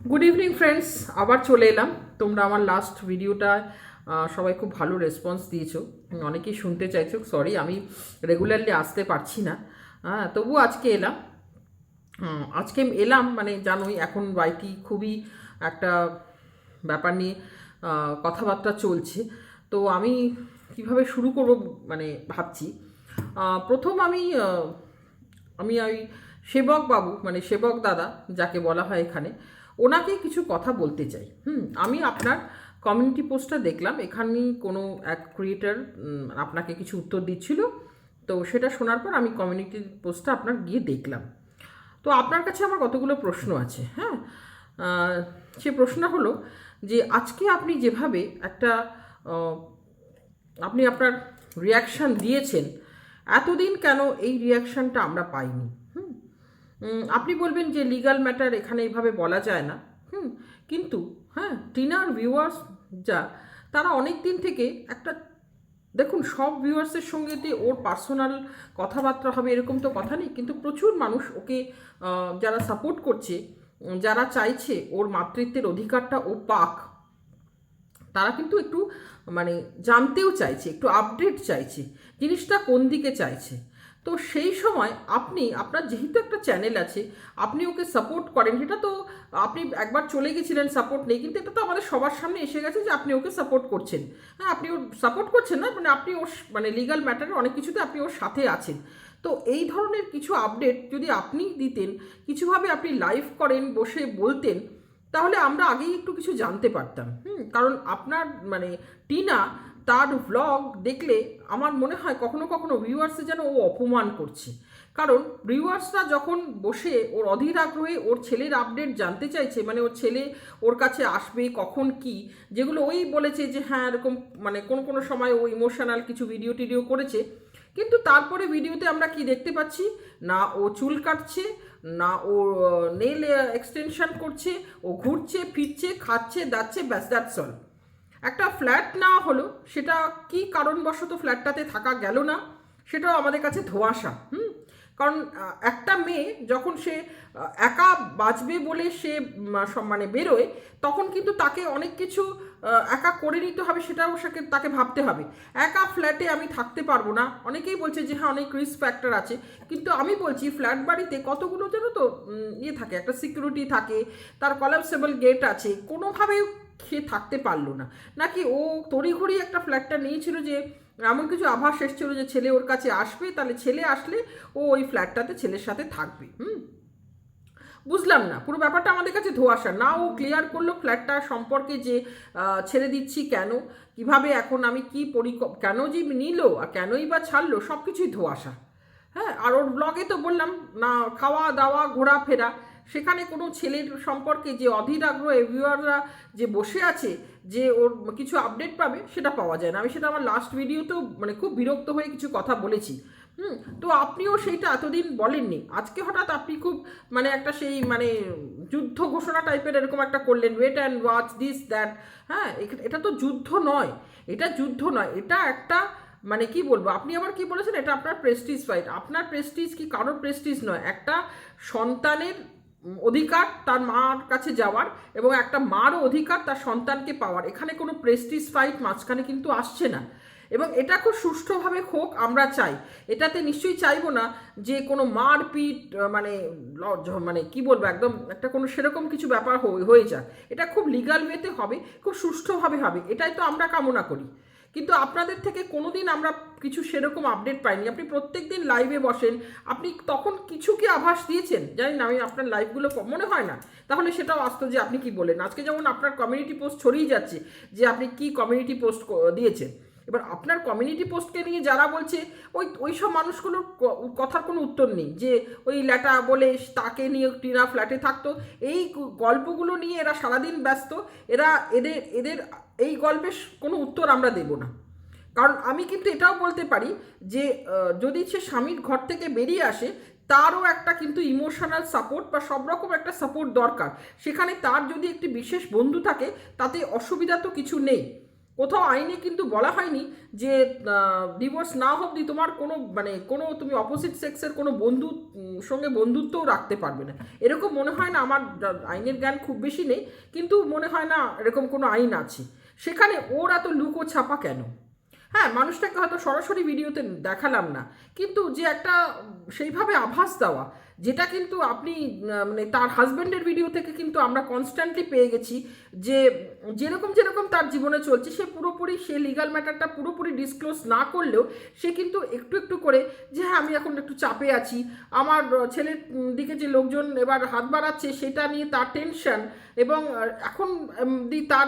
Good evening friends, আবার চলে এলাম। তোমরা আমার লাস্ট ভিডিওটা সবাই খুব ভালো রেসপন্স দিয়েছো, অনেকেই শুনতে চাইছো। সরি, আমি রেগুলারলি আসতে পারছি না, তবু আজকে এলাম। আজকে এলাম মানে জানোই, এখন বাইটি খুবই একটা ব্যাপার নিয়ে কথাবার্তা চলছে। তো আমি কিভাবে শুরু করব মানে ভাবছি। প্রথম আমি ওই সেবক বাবু মানে সেবক দাদা যাকে বলা হয় এখানে, ওনাকে কিছু কথা বলতে চাই। আমি আপনার কমিউনিটি পোস্টটা দেখলাম, এখানে কোনো এক ক্রিয়েটার আপনাকে কিছু উত্তর দিচ্ছিল। তো সেটা শোনার পর আমি কমিউনিটি পোস্টটা আপনার গিয়ে দেখলাম। তো আপনার কাছে আমার কতগুলো প্রশ্ন আছে। হ্যাঁ, আহ, সে প্রশ্ন হলো যে আজকে আপনি যেভাবে একটা আহ, আপনি আপনার রিয়াকশান দিয়েছেন, এতদিন কেন এই রিয়াকশানটা আমরা পাইনি? আপনি বলবেন যে লিগ্যাল ম্যাটার এখানে এইভাবে বলা যায় না। হুম কিন্তু হ্যাঁ, টিনার ভিউয়ার্স যা, তারা অনেক দিন থেকে একটা, দেখুন সব ভিউয়ার্সের সঙ্গে যে ওর পার্সোনাল কথাবার্তা হবে এরকম তো কথা নেই, কিন্তু প্রচুর মানুষ ওকে যারা সাপোর্ট করছে, যারা চাইছে ওর মাতৃত্বের অধিকারটা ও পাক, তারা কিন্তু একটু মানে জানতেও চাইছে, একটু আপডেট চাইছে, জিনিসটা কোন দিকে চাইছে। তো সেই সময় আপনি আপনার যেহেতু একটা চ্যানেল আছে, আপনি ওকে সাপোর্ট করেন, সেটা তো আপনি একবার চলে গেছিলেন সাপোর্ট নেই, কিন্তু এটা তো আমাদের সবার সামনে এসে গেছে যে আপনি ওকে সাপোর্ট করছেন। হ্যাঁ, আপনি ওর সাপোর্ট করছেন না মানে আপনি ওর মানে লিগ্যাল ম্যাটারে অনেক কিছুতে আপনি ওর সাথে আছেন। তো এই ধরনের কিছু আপডেট যদি আপনি দিতেন, কিছুভাবে আপনি লাইভ করেন, বসে বলতেন, তাহলে আমরা আগেই একটু কিছু জানতে পারতাম। কারণ আপনার মানে টিনা, তার ভ্লগ দেখলে আমার মনে হয় কখনো কখনো ভিউয়ার্সে যেন ও অপমান করছে। কারণ ভিউয়ার্সরা যখন বসে ওর অধীর আগ্রহে ওর ছেলের আপডেট জানতে চাইছে, মানে ওর ছেলে ওর কাছে আসবে কখন কি, যেগুলো ওই বলেছে যে হ্যাঁ এরকম, মানে কোন কোনো সময় ও ইমোশনাল কিছু ভিডিও টিডিও করেছে, কিন্তু তারপরে ভিডিওতে আমরা কি দেখতে পাচ্ছি? না ও চুল কাটছে, না ও নেল এক্সটেনশন করছে, ও ঘুরছে ফিরছে খাচ্ছে দাচ্ছে, ব্যাস দ্যাটস অল। একটা ফ্ল্যাট নেওয়া হলো, সেটা কি কারণবশত ফ্ল্যাটটাতে থাকা গেল না, সেটাও আমাদের কাছে ধোঁয়াশা। কারণ একটা মেয়ে যখন সে একা বাঁচবে বলে সে মানে বেরোয়, তখন কিন্তু তাকে অনেক কিছু একা করে নিতে হবে, সেটাও তাকে ভাবতে হবে। একা ফ্ল্যাটে আমি থাকতে পারবো না। অনেকেই বলছে যে হ্যাঁ অনেক রিস্ক ফ্যাক্টর আছে, কিন্তু আমি বলছি ফ্ল্যাট বাড়িতে কতগুলো যেন তো ইয়ে থাকে, একটা সিকিউরিটি থাকে, তার কলাপসেবল গেট আছে, কোনোভাবেই সে থাকতে পারলো না। নাকি ও তড়িঘড়ি একটা ফ্ল্যাটটা নিয়েছিল যে এমন কিছু আভাস এসেছিল যে ছেলে ওর কাছে আসবে, তাহলে ছেলে আসলে ও ওই ফ্ল্যাটটাতে ছেলের সাথে থাকবে। বুঝলাম না, পুরো ব্যাপারটা আমাদের কাছে ধোঁয়াশা। না ও ক্লিয়ার করলো ফ্ল্যাটটা সম্পর্কে যে ছেড়ে দিচ্ছি কেন, কিভাবে, এখন আমি কি কেন যে নিল আর কেনই বা ছাড়লো, সব কিছুই ধোঁয়াশা। হ্যাঁ, আর ওর ব্লগে তো বললাম না, খাওয়া দাওয়া ঘোরাফেরা, সেখানে কোনো ছেলের সম্পর্কে যে অধীর আগ্রহে ভিউয়াররা যে বসে আছে যে ওর কিছু আপডেট পাবে, সেটা পাওয়া যায় না। আমি সেটা আমার লাস্ট ভিডিওতেও মানে খুব বিরক্ত হয়ে কিছু কথা বলেছি। তো আপনিও সেইটা এতদিন বলেননি, আজকে হঠাৎ আপনি খুব মানে একটা সেই মানে যুদ্ধ ঘোষণা টাইপের এরকম একটা করলেন, wait and watch this that. হ্যাঁ, এটা তো যুদ্ধ নয়, এটা যুদ্ধ নয়, এটা একটা মানে কি বলবো, আপনি আবার কি বলেছেন, এটা আপনার প্রেস্টিজ ফাইট। আপনার প্রেস্টিজ কি কারোর প্রেস্টিজ নয়, একটা সন্তানের অধিকার তার মার কাছে যাওয়ার, এবং একটা মারও অধিকার তার সন্তানকে পাওয়ার। এখানে কোনো প্রেস্টিজ ফাইট মাঝখানে কিন্তু আসছে না, এবং এটা খুব সুষ্ঠুভাবে হোক আমরা চাই। এটাতে নিশ্চয়ই চাইবো না যে কোনো মারপিট মানে মানে কি বলবো, একদম একটা কোনো সেরকম কিছু ব্যাপার হয়ে যাক। এটা খুব লিগাল ওয়েতে হবে, খুব সুষ্ঠুভাবে হবে, এটাই তো আমরা কামনা করি। কিন্তু আপনাদের থেকে কোনোদিন আমরা কিছু সেরকম আপডেট পাইনি। আপনি প্রত্যেক দিন লাইভে বসেন, আপনি তখন কিছু কি আভাস দিয়েছেন জানি না, আমি আপনার লাইভগুলো মনে হয় না। তাহলে সেটাও আসতো যে আপনি কি বলেন। আজকে যেমন আপনার কমিউনিটি পোস্ট ছড়িয়ে যাচ্ছে যে আপনি কি কমিউনিটি পোস্ট দিয়েছেন। এবার আপনার কমিউনিটি পোস্টকে নিয়ে যারা বলছে, ওই ওই সব মানুষগুলোর কথার কোনো উত্তর নেই, যে ওই ল্যাটা বলে তাকে নিয়ে টিনা ফ্ল্যাটে থাকতো, এই গল্পগুলো নিয়ে এরা সারাদিন ব্যস্ত। এরা এদের এদের এই গল্পের কোনো উত্তর আমরা দেব না। কারণ আমি কিন্তু এটাও বলতে পারি যে যদি সে স্বামীর ঘর থেকে বেরিয়ে আসে, তারও একটা কিন্তু ইমোশনাল সাপোর্ট বা সব রকম একটা সাপোর্ট দরকার। সেখানে তার যদি একটি বিশেষ বন্ধু থাকে, তাতে অসুবিধা তো কিছু নেই। কোথাও আইনে কিন্তু বলা হয়নি যে ডিভোর্স না অবধি তোমার কোনো কোনো তুমি অপোজিট সেক্সের কোনো সঙ্গে বন্ধুত্বও রাখতে পারবে না। এরকম মনে হয় না, আমার আইনের জ্ঞান খুব বেশি নেই, কিন্তু মনে হয় না এরকম কোনো আইন আছে। সেখানে ওর এত লুকো ছাপা কেন? হ্যাঁ, মানুষটাকে হয়তো সরাসরি ভিডিওতে দেখালাম না, কিন্তু যে একটা সেইভাবে আভাস দেওয়া, যেটা কিন্তু আপনি তার হাজব্যান্ডের ভিডিও থেকে কিন্তু আমরা কনস্ট্যান্টলি পেয়ে গেছি যে যেরকম যেরকম তার জীবনে চলছে, সে লিগাল ম্যাটারটা পুরোপুরি ডিসক্লোজ না করলেও সে কিন্তু একটু একটু করে যে হ্যাঁ আমি এখন একটু চাপে আছি, আমার ছেলের দিকে যে লোকজন এবার হাত বাড়াচ্ছে সেটা নিয়ে তার টেনশন, এবং এখন তার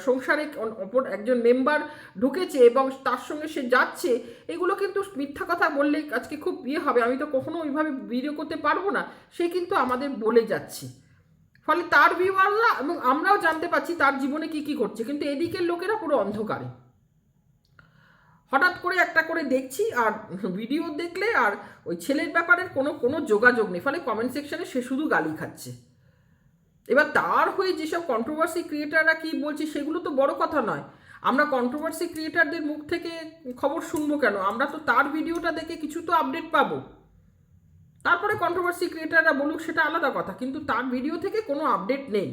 সংসারে অপর একজন মেম্বার ঢুকেছে এবং তার সঙ্গে সে যাচ্ছে, এগুলো কিন্তু মিথ্যা কথা বললে আজকে খুব হবে, আমি তো কখনো ওইভাবে ভিডিও করতে পারবো না, সে কিন্তু আমাদের বলে যাচ্ছে। ফলে তার ভিউয়াররা এবং আমরাও জানতে পারছি তার জীবনে কি কি ঘটছে, কিন্তু এদিকের লোকেরা পুরো অন্ধকারে। হঠাৎ করে একটা করে দেখছি, আর ভিডিও দেখলে আর ওই ছেলের ব্যাপারে কোনো যোগাযোগ নেই, ফলে কমেন্ট সেকশনে সে শুধু গালি খাচ্ছে। এবার তার হয়ে যেসব কন্ট্রোভার্সি ক্রিয়েটাররা কি বলছে সেগুলো তো বড় কথা নয়, আমরা কন্ট্রোভার্সি ক্রিয়েটারদের মুখ থেকে খবর শুনবো কেন? আমরা তো তার ভিডিওটা দেখে কিছু তো আপডেট পাবো, তারপরে কন্ট্রোভার্সি ক্রিয়েটাররা বলুক সেটা আলাদা কথা, কিন্তু তার ভিডিও থেকে কোনো আপডেট নেই।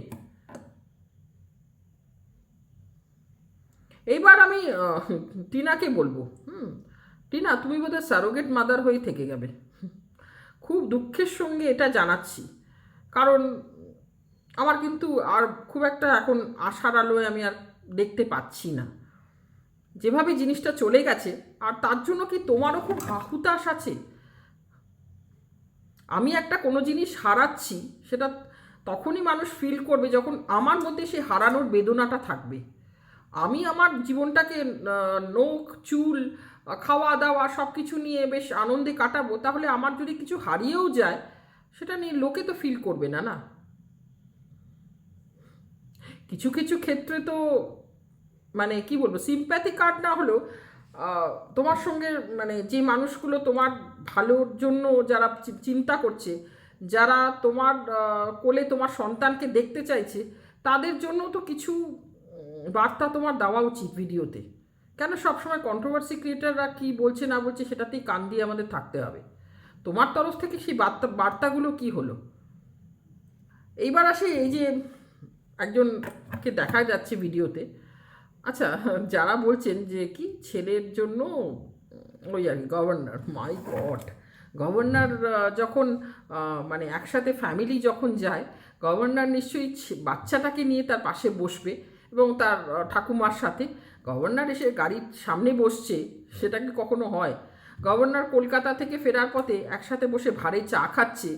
এইবার আমি টিনাকে বলবো, টিনা তুমি বোধহয় সারোগেট মাদার হয়ে থেকে যাবে। খুব দুঃখের সঙ্গে এটা জানাচ্ছি, কারণ আমার কিন্তু আর খুব একটা এখন আশার আলোয় আমি আর দেখতে পাচ্ছি না, যেভাবে জিনিসটা চলে গেছে। আর তার জন্য কি তোমারও খুব হুতাশ আছে? আমি একটা কোনো জিনিস হারাচ্ছি, সেটা তখনই মানুষ ফিল করবে যখন আমার মধ্যে সেই হারানোর বেদনাটা থাকবে। আমি আমার জীবনটাকে নখ চুল খাওয়া দাওয়া সব কিছু নিয়ে বেশ আনন্দে কাটাবো, তাহলে আমার যদি কিছু হারিয়েও যায় সেটা নিয়ে লোকে তো ফিল করবে না, না? কিছু কিছু ক্ষেত্রে তো কি বলবো, সিম্প্যাথি কার্ড না হলেও তোমার সঙ্গে যে মানুষগুলো তোমার ভালোর জন্য যারা চিন্তা করছে, যারা তোমার কোলে তোমার সন্তানকে দেখতে চাইছে, তাদের জন্য তো কিছু বার্তা তোমার দেওয়া উচিত ভিডিওতে। কেন সবসময় কন্ট্রোভার্সি ক্রিয়েটাররা কী বলছে না বলছে সেটাতেই কান দিয়ে আমাদের থাকতে হবে? তোমার তরফ থেকে সেই বার্তাগুলো কি হলো? এইবার আসে এই যে একজনকে দেখা যাচ্ছে ভিডিওতে, আচ্ছা যারা বলছেন যে কি ছেলের জন্য ওই আর কি গভর্নর, মাই গড, গভর্নর যখন একসাথে ফ্যামিলি যখন যায়, গভর্নর নিশ্চয়ই বাচ্চাটাকে নিয়ে তার পাশে বসবে এবং তার ঠাকুমার সাথে। গভর্নর এসে গাড়ির সামনে বসছে, সেটা কি কখনো হয়? গভর্নর কলকাতা থেকে ফেরার পথে একসাথে বসে ভারে চা খাচ্ছে,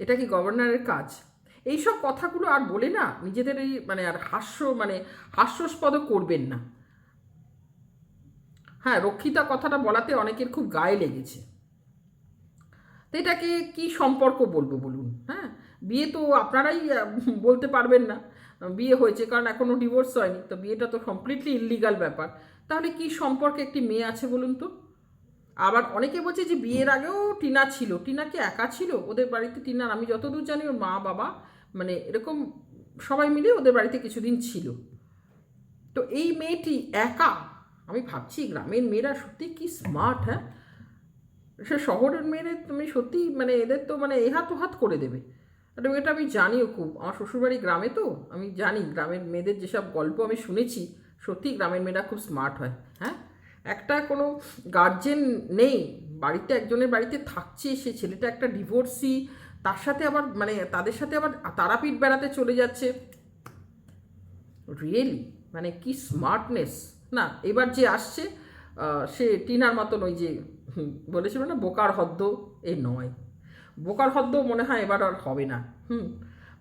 এটা কি গভর্নরের কাজ? এইসব কথাগুলো আর বলে না নিজেদের এই আর হাস্যস্পদ করবেন না। হ্যাঁ, রক্ষিতা কথাটা বলাতে অনেকের খুব গায়ে লেগেছে, তো এটাকে কি সম্পর্ক বলবো বলুন? হ্যাঁ, বিয়ে তো আপনারাই বলতে পারবেন না বিয়ে হয়েছে, কারণ এখনও ডিভোর্স হয়নি, তো বিয়েটা তো কমপ্লিটলি ইললিগাল ব্যাপার। তাহলে কি সম্পর্কে একটি মেয়ে আছে বলুন তো? আবার অনেকে বলছে যে বিয়ের আগেও টিনা ছিল। টিনা কি একা ছিল ওদের বাড়িতে? টিনার আমি যতদূর জানি ওর মা বাবা এরকম সবাই মিলে ওদের বাড়িতে কিছুদিন ছিল। তো এই মেয়েটি একা? আমি ভাবছি গ্রামের মেয়েরা সত্যি কি স্মার্ট। হ্যাঁ, সে শহরের মেয়েদের তুমি সত্যি এদের তো এহাত ওহাত করে দেবে। এবং এটা আমি জানিও, খুব আমার শ্বশুরবাড়ি গ্রামে, তো আমি জানি গ্রামের মেয়েদের যেসব গল্প আমি শুনেছি, সত্যি গ্রামের মেয়েরা খুব স্মার্ট হয়। হ্যাঁ, একটা কোনো গার্জেন নেই বাড়িতে, একজনের বাড়িতে থাকছে, সে ছেলেটা একটা ডিভোর্সি, তার সাথে আবার তাদের সাথে আবার তারাপীঠ বেড়াতে চলে যাচ্ছে। রিয়েলি কি স্মার্টনেস! না, এবার যে আসছে সে টিনার মতন ওই যে বলেছিল না বোকার হদ্দ, এ নয়। বোকার হদ্দ মনে হয় এবার আর হবে না।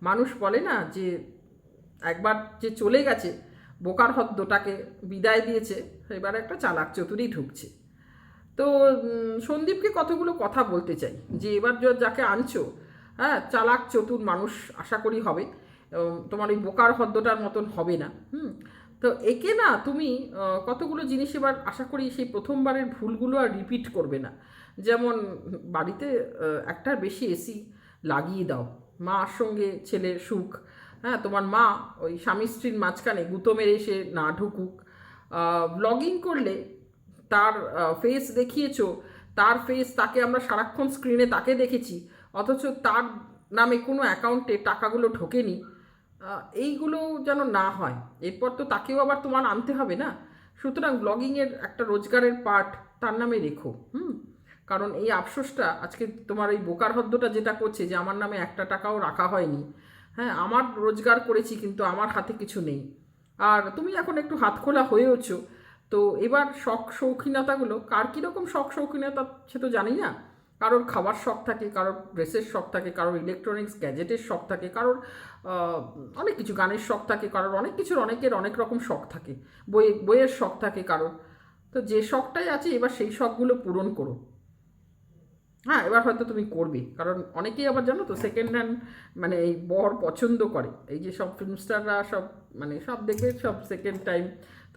মানুষ বলে না যে একবার যে চলে গেছে বোকার হদ্দটাকে বিদায় দিয়েছে, এবার একটা চালাক চতুরই ঢুকছে। তো সন্দীপকে কতগুলো কথা বলতে চাই যে এবার যাকে আনছো, হ্যাঁ, চালাক চতুর মানুষ আশা করি হবে, তোমার ওই বোকার হদ্দটার মতন হবে না। তো একে না তুমি কতগুলো জিনিস এবার আশা করি সেই প্রথমবারের ভুলগুলো আর রিপিট করবে না। যেমন বাড়িতে একটার বেশি এসি লাগিয়ে দাও, মার সঙ্গে ছেলের সুখ, হ্যাঁ, তোমার মা ওই স্বামী স্ত্রীর মাঝখানে গুঁতো মেরে সে না ঢুকুক। ব্লগিং করলে তার ফেস দেখিয়েছো, তার ফেস তাকে আমরা সারাক্ষণ স্ক্রিনে তাকে দেখেছি, অথচ তার নামে কোনো অ্যাকাউন্টে টাকাগুলো ঢোকেনি। এইগুলো যেন না হয়। এরপর তো তাকেও আবার তোমার আনতে হবে না। সুতরাং ব্লগিংয়ের একটা রোজগারের পার্ট তার নামে রেখো। কারণ এই আফসোসটা আজকে তোমার এই বোকার হদ্দটা যেটা করছে যে আমার নামে একটা টাকাও রাখা হয়নি। হ্যাঁ, আমার রোজগার করেছি কিন্তু আমার হাতে কিছু নেই। আর তুমি এখন একটু হাতখোলা হয়েওছো। তো এবার শখ শৌখিনতাগুলো কার কীরকম শখ শৌখিনতা সে তো জানি না। কারোর খাবার শখ থাকে, কারোর ড্রেসের শখ থাকে, কারোর ইলেকট্রনিক্স গ্যাজেটের শখ থাকে, কারোর অনেক কিছু গানের শখ থাকে, কারোর অনেক কিছুর অনেকের অনেক রকম শখ থাকে, বইয়ের শখ থাকে কারোর। তো যে শখটাই আছে এবার সেই শখগুলো পূরণ করো। হ্যাঁ, এবার হয়তো তুমি করবে, কারণ অনেকেই আবার জানো তো সেকেন্ড হ্যান্ড মানে এই বর পছন্দ করে। এই যে সব ফিল্ম স্টাররা সব মানে সব দেখবে সব সেকেন্ড টাইম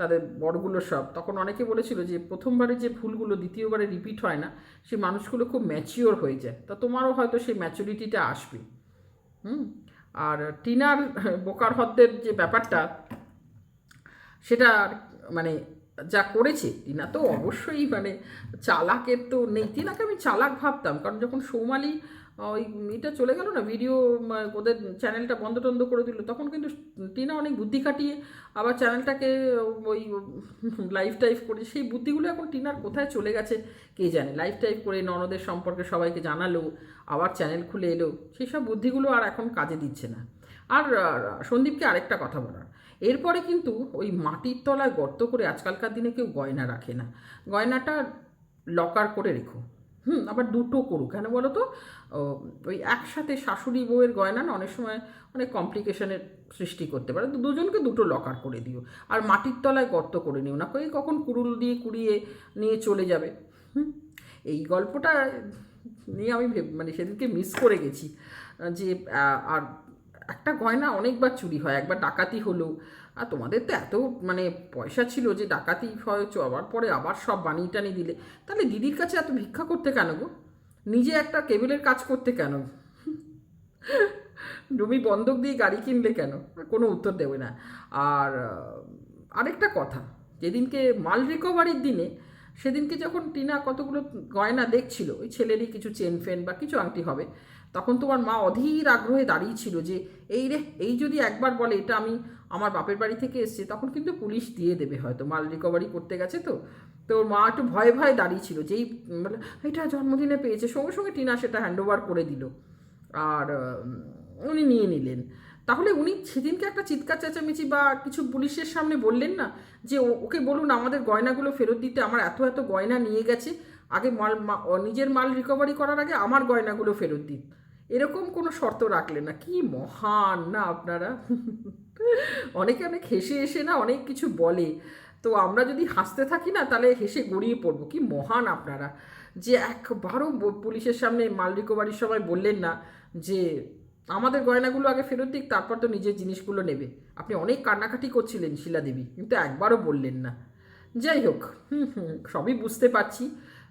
তাদের বরগুলো সব, তখন অনেকে বলেছিল যে প্রথমবারে যে ভুলগুলো দ্বিতীয়বারে রিপিট হয় না, সেই মানুষগুলো খুব ম্যাচিওর হয়ে যায়। তা তোমারও হয়তো সেই ম্যাচুরিটিটা আসবে। হুম। আর টিনার বোকার হদ্দের যে ব্যাপারটা, সেটা মানে যা করেছে টিনা তো অবশ্যই মানে চালাকের তো নেই। টিনাকে আমি চালাক ভাবতাম, কারণ যখন সৌমালি ওই এটা চলে গেল না ভিডিও, ওদের চ্যানেলটা বন্ধ টন্ধ করে দিল, তখন কিন্তু টিনা অনেক বুদ্ধি খাটিয়ে আবার চ্যানেলটাকে ওই লাইভ টাইভ করে, সেই বুদ্ধিগুলো এখন টিনার কোথায় চলে গেছে কে জানে। লাইভ টাইভ করে ননদের সম্পর্কে সবাইকে জানালো, আবার চ্যানেল খুলে এলো, সেই সব বুদ্ধিগুলো আর এখন কাজে দিচ্ছে না। আর সন্দীপকে আরেকটা কথা বলার, এরপরে কিন্তু ওই মাটির তলায় গর্ত করে আজকালকার দিনে কেউ গয়না রাখে না। গয়নাটা লকার করে রেখো। আবার দুটো করুক, কেন বলো তো? ওই একসাথে শাশুড়ি বউয়ের গয়না না অনেক সময় অনেক কমপ্লিকেশনের সৃষ্টি করতে পারে। তো দুজনকে দুটো লকার করে দিও। আর মাটির তলায় গর্ত করে নিও না, কখন কুড়ুল দিয়ে কুড়িয়ে নিয়ে চলে যাবে। এই গল্পটা নিয়ে আমি মানে সেদিনকে মিস করে গেছি যে আর একটা গয়না অনেকবার চুরি হয়, একবার ডাকাতি হলো। আর তোমাদের তো এত মানে পয়সা ছিল যে ডাকাতি হয়েছ, আবার পরে আবার সব বানিয়ে টানিয়ে দিলে। তাহলে দিদির কাছে এত ভিক্ষা করতে কেন গো? নিজে একটা কেবিলের কাজ করতে কেন? জমি বন্ধক দিয়ে গাড়ি কিনলে কেন? কোনো উত্তর দেবে না। আর আরেকটা কথা, যেদিনকে মাল রিকভারির দিনে, সেদিনকে যখন টিনা কতগুলো গয়না দেখছিল, ওই ছেলেরই কিছু চেন ফেন বা কিছু আংটি হবে, তখন তোমার মা অধীর আগ্রহে দাঁড়িয়েছিল যে এই রে, এই যদি একবার বলে এটা আমি আমার বাপের বাড়ি থেকে এসছে, তখন কিন্তু পুলিশ দিয়ে দেবে হয়তো, মাল রিকভারি করতে গেছে তো। তো ওর মা একটু ভয়ে ভয়ে দাঁড়িয়েছিল, যেই বলে এটা জন্মদিনে পেয়েছে, সঙ্গে সঙ্গে টিনা সেটা হ্যান্ডওভার করে দিল। আর উনি নিয়ে নিলেন। তাহলে উনি সেদিনকে একটা চিৎকার চেঁচামেচি বা কিছু পুলিশের সামনে বললেন না যে ওকে বলুন আমাদের গয়নাগুলো ফেরত দিতে, আমার এত এত গয়না নিয়ে গেছে, আগে নিজের মাল রিকভারি করার আগে আমার গয়নাগুলো ফেরত দিন। এরকম কোনো শর্ত রাখলেন না। কি মহান না আপনারা! অনেকে অনেক হেসে এসে না অনেক কিছু বলে, তো আমরা যদি হাসতে থাকি না তাহলে হেসে গড়িয়ে পড়বো। কি মহান আপনারা যে একবারও পুলিশের সামনে মাল রিকভারির সময় বললেন না যে আমাদের গয়নাগুলো আগে ফেরত দিক, তারপর তো নিজের জিনিসগুলো নেবে। আপনি অনেক কান্নাকাটি করছিলেন শিলাদেবী, কিন্তু একবারও বললেন না। যাই হোক, সবই বুঝতে পারছি।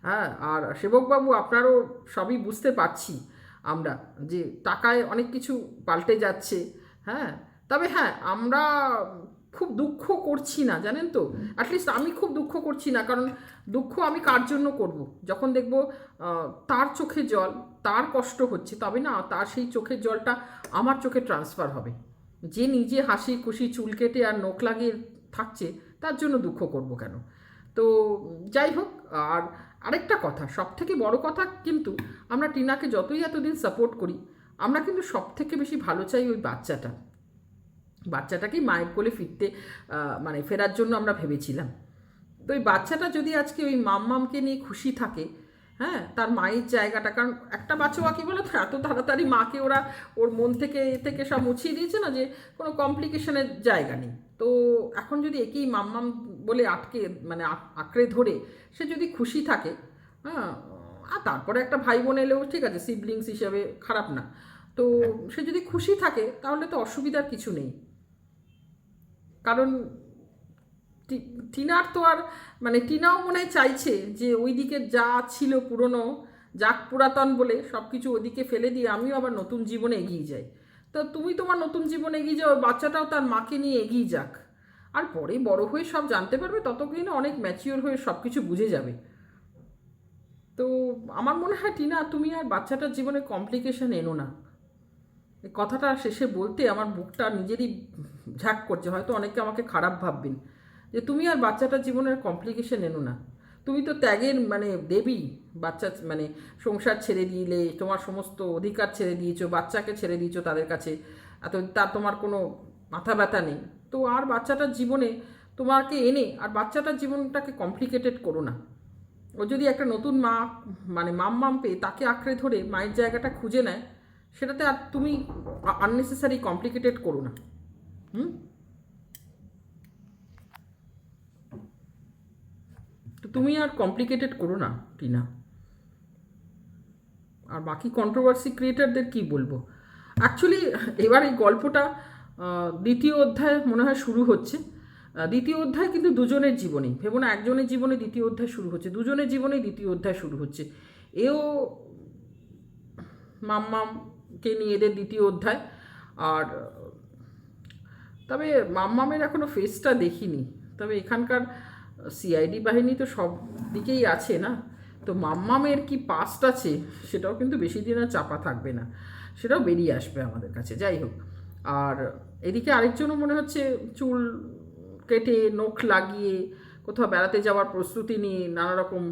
হ্যাঁ, আর সেবকবাবু আপনারও সবই বুঝতে পারছি আমরা, যে টাকায় অনেক কিছু পাল্টে যাচ্ছে। হ্যাঁ, তবে হ্যাঁ, আমরা খুব দুঃখ করছি না, জানেন তো। অ্যাটলিস্ট আমি খুব দুঃখ করছি না, কারণ দুঃখ আমি কার জন্য করব? যখন দেখব তার চোখে জল, তার কষ্ট হচ্ছে, তবে না তার সেই চোখের জলটা আমার চোখে ট্রান্সফার হবে। যে নিজে হাসি খুশি চুল কেটে আর নখ লাগিয়ে থাকছে, তার জন্য দুঃখ করব কেন? তো যাই হোক, আর আরেকটা কথা, সব থেকে বড় কথা কিন্তু, আমরা টিনাকে যতই এতদিন সাপোর্ট করি, আমরা কিন্তু সব থেকে বেশি ভালো চাই ওই বাচ্চাটাকেই মায়ের কোলে ফিরতে মানে ফেরার জন্য আমরা ভেবেছিলাম। তো ওই বাচ্চাটা যদি আজকে ওই মামকে নিয়ে খুশি থাকে, হ্যাঁ, তার মায়ের জায়গাটা, কারণ একটা বাচ্চা কি বলো তো, এত তাড়াতাড়ি মাকে ওরা ওর মন থেকে সব মুছিয়ে দিয়েছে না, যে কোনো কমপ্লিকেশনের জায়গা নেই। তো এখন যদি একেই মাম্মাম বলে মানে আঁকড়ে ধরে সে যদি খুশি থাকে, হ্যাঁ, আর তারপরে একটা ভাই বোন এলেও ঠিক আছে, সিবলিংস হিসাবে খারাপ না। তো সে যদি খুশি থাকে তাহলে তো অসুবিধার কিছু নেই। কারণ টিনার তো আর মানে টিনাও মনে হয় চাইছে যে ওই দিকে যা ছিল পুরনো, যাক পুরাতন বলে সব কিছু ওদিকে ফেলে দিয়ে আমিও আবার নতুন জীবনে এগিয়ে যাই। তা তুমি তোমার নতুন জীবন এগিয়ে যাও, বাচ্চাটাও তার মাকে নিয়ে এগিয়ে যাক, আর পরে বড় হয়ে সব জানতে পারবে, ততদিনে অনেক ম্যাচিওর হয়ে সব কিছু বুঝে যাবে। তো আমার মনে হয় টিনা, তুমি আর বাচ্চাটার জীবনে কমপ্লিকেশন এনো না। এই কথাটা শেষে বলতে আমার বুকটা নিজেরই ঝাঁক করছে, হয়তো অনেকে আমাকে খারাপ ভাববেন, যে তুমি আর বাচ্চাটার জীবনের কমপ্লিকেশন এনো না। তুমি তো ত্যাগের মানে দেবী, বাচ্চা মানে সংসার ছেড়ে দিলে, তোমার সমস্ত অধিকার ছেড়ে দিয়েছো, বাচ্চাকে ছেড়ে দিয়েছো তাদের কাছে, এত তার তোমার কোনো মাথা ব্যথা নেই। তো আর বাচ্চাটার জীবনে তোমাকে এনে আর বাচ্চাটার জীবনটাকে কমপ্লিকেটেড করো না। ও যদি একটা নতুন মা মানে মাম পেয়ে তাকে আঁকড়ে ধরে মায়ের জায়গাটা খুঁজে নেয়, সেটাতে আর তুমি আননেসেসারি কমপ্লিকেটেড করো না। হুম, তো তুমি আর কমপ্লিকেটেড করো না টিনা। আর বাকি কন্ট্রোভার্সি ক্রিয়েটারদের কি বলবো, অ্যাকচুয়ালি এবার এই গল্পটা দ্বিতীয় অধ্যায় মনে হয় শুরু হচ্ছে। দ্বিতীয় অধ্যায় কিন্তু দুজনের জীবনেই, ভেবো না একজনের জীবনে দ্বিতীয় অধ্যায় শুরু হচ্ছে, দুজনের জীবনেই দ্বিতীয় অধ্যায় শুরু হচ্ছে। এও মাম্মামকে নিয়ে এদের দ্বিতীয় অধ্যায়। আর তবে মাম্মামের এখনও ফেসটা দেখিনি, তবে এখানকার সিআইডি বাহিনী তো সব দিকেই আছে না, তো মাম্মামের কি পাস্ট আছে সেটাও কিন্তু বেশি দিন আর চাপা থাকবে না, সেটাও বেরিয়ে আসবে আমাদের কাছে। যাই হোক, আর এদিকে আরেকজনও মনে হচ্ছে চুল কেটে নখ লাগিয়ে কোথাও বেড়াতে যাওয়ার প্রস্তুতি নিয়ে নানা রকম,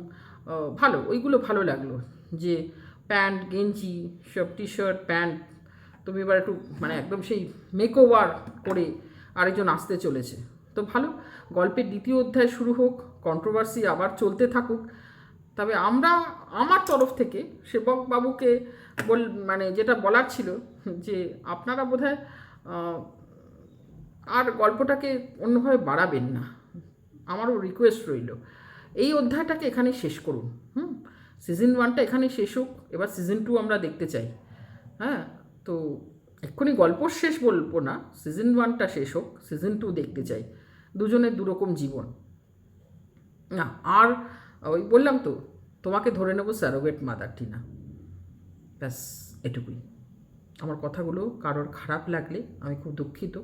ভালো, ওইগুলো ভালো লাগলো, যে প্যান্ট গেঞ্জি সব টি শার্ট প্যান্ট, তুমি এবার একটু মানে একদম সেই মেকওভার করে আরেকজন আসতে চলেছে। তো ভালো, গল্পের দ্বিতীয় অধ্যায় শুরু হোক, কন্ট্রোভার্সি আবার চলতে থাকুক। তবে আমরা আমার তরফ থেকে সেবক বাবুকে মানে যেটা বলার ছিল, যে আপনারা বোধহয় আর গল্পটাকে অন্যভাবে বাড়াবেন না, আমারও রিকোয়েস্ট রইল। এই অধ্যায়টাকে এখানেই শেষ করুন। সিজন 1টা এখানেই শেষ হোক, এবার সিজন 2 আমরা দেখতে চাই। হ্যাঁ, তো এক্ষুনি গল্প শেষ বলবো না, সিজন 1টা শেষ হোক, সিজন 2 দেখতে চাই। দুজনের দুরকম জীবন না। আর ওই বললাম তো, তোমাকে ধরে নেবো স্যারোগেট মাদার টিনা, ব্যাস এটুকুই। আমার কথাগুলো কারোর খারাপ লাগলে আমি খুব দুঃখিত,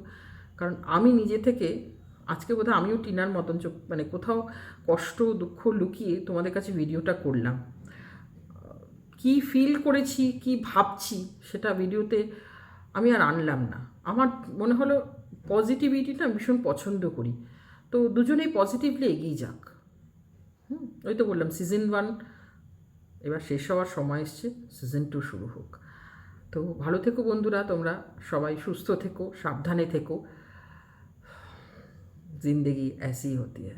কারণ আমি নিজে থেকে আজকে বোধহয় আমিও টিনার মতন মানে কোথাও কষ্ট দুঃখ লুকিয়ে তোমাদের কাছে ভিডিওটা করলাম। কি ফিল করেছি, কি ভাবছি, সেটা ভিডিওতে আমি আর আনলাম না। আমার মনে হলো পজিটিভিটিটা ভীষণ পছন্দ করি, তো দুজনেই পজিটিভলি এগিয়ে যাক। ওই তো বললাম সিজন 1 এবার শেষ হওয়ার সময় এসছে, সিজন 2 শুরু হোক। তো ভালো থেকো বন্ধুরা, তোমরা সবাই সুস্থ থেকো, সাবধানে থেকো। जिंदगी ऐसी होती है।